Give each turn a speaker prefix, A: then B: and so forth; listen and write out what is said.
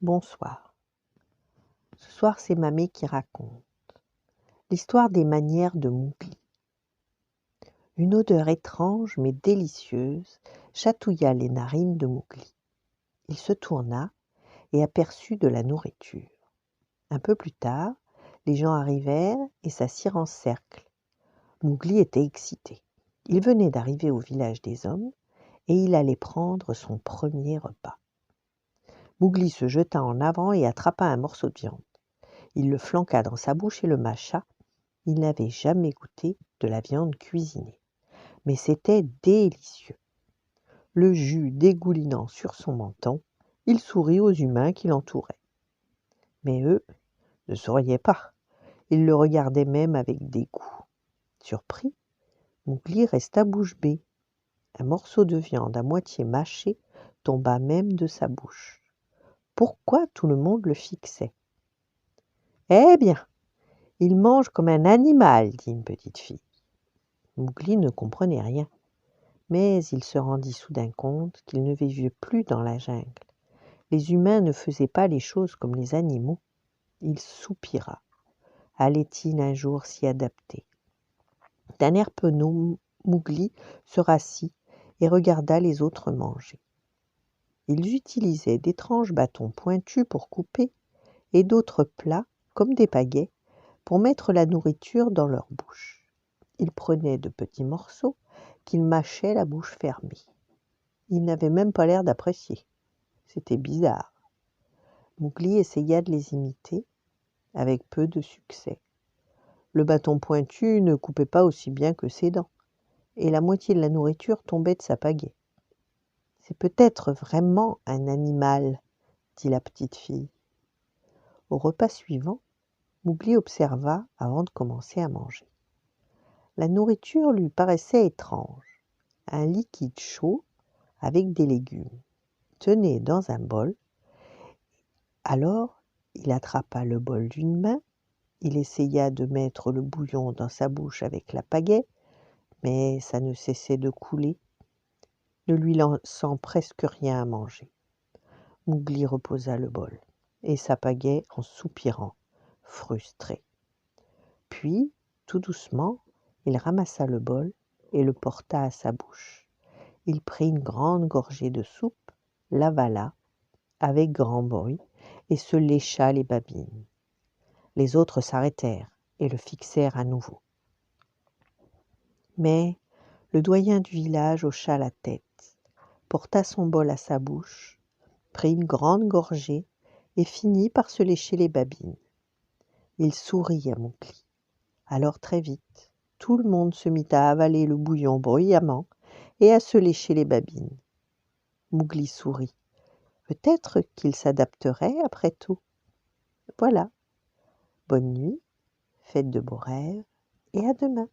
A: Bonsoir. Ce soir, c'est Mamé qui raconte l'histoire des manières de Mowgli. Une odeur étrange mais délicieuse chatouilla les narines de Mowgli. Il se tourna et aperçut de la nourriture. Un peu plus tard, les gens arrivèrent et s'assirent en cercle. Mowgli était excité. Il venait d'arriver au village des hommes et il allait prendre son premier repas. Mowgli se jeta en avant et attrapa un morceau de viande. Il le flanqua dans sa bouche et le mâcha. Il n'avait jamais goûté de la viande cuisinée, mais c'était délicieux. Le jus dégoulinant sur son menton, il sourit aux humains qui l'entouraient. Mais eux ne souriaient pas. Ils le regardaient même avec dégoût. Surpris, Mowgli resta bouche bée. Un morceau de viande à moitié mâché tomba même de sa bouche. Pourquoi tout le monde le fixait ? « Eh bien, il mange comme un animal, dit une petite fille. Mowgli ne comprenait rien, mais il se rendit soudain compte qu'il ne vivait plus dans la jungle. Les humains ne faisaient pas les choses comme les animaux. Il soupira. Allait-il un jour s'y adapter ? D'un air penaud, Mowgli se rassit et regarda les autres manger. Ils utilisaient d'étranges bâtons pointus pour couper et d'autres plats, comme des pagaies, pour mettre la nourriture dans leur bouche. Ils prenaient de petits morceaux qu'ils mâchaient la bouche fermée. Ils n'avaient même pas l'air d'apprécier. C'était bizarre. Mowgli essaya de les imiter, avec peu de succès. Le bâton pointu ne coupait pas aussi bien que ses dents, et la moitié de la nourriture tombait de sa pagaie. « C'est peut-être vraiment un animal, » dit la petite fille. Au repas suivant, Mowgli observa avant de commencer à manger. La nourriture lui paraissait étrange. Un liquide chaud avec des légumes tenait dans un bol. Alors, il attrapa le bol d'une main, il essaya de mettre le bouillon dans sa bouche avec la pagaie, mais ça ne cessait de couler, ne lui laissant presque rien à manger. Mowgli reposa le bol et sa pagaie en soupirant, frustré. Puis, tout doucement, il ramassa le bol et le porta à sa bouche. Il prit une grande gorgée de soupe, l'avala avec grand bruit et se lécha les babines. Les autres s'arrêtèrent et le fixèrent à nouveau. Mais le doyen du village hocha la tête, porta son bol à sa bouche, prit une grande gorgée et finit par se lécher les babines. Il sourit à Mowgli. Alors très vite, tout le monde se mit à avaler le bouillon bruyamment et à se lécher les babines. Mowgli sourit. Peut-être qu'il s'adapterait après tout. Voilà. Bonne nuit, faites de beaux rêves et à demain.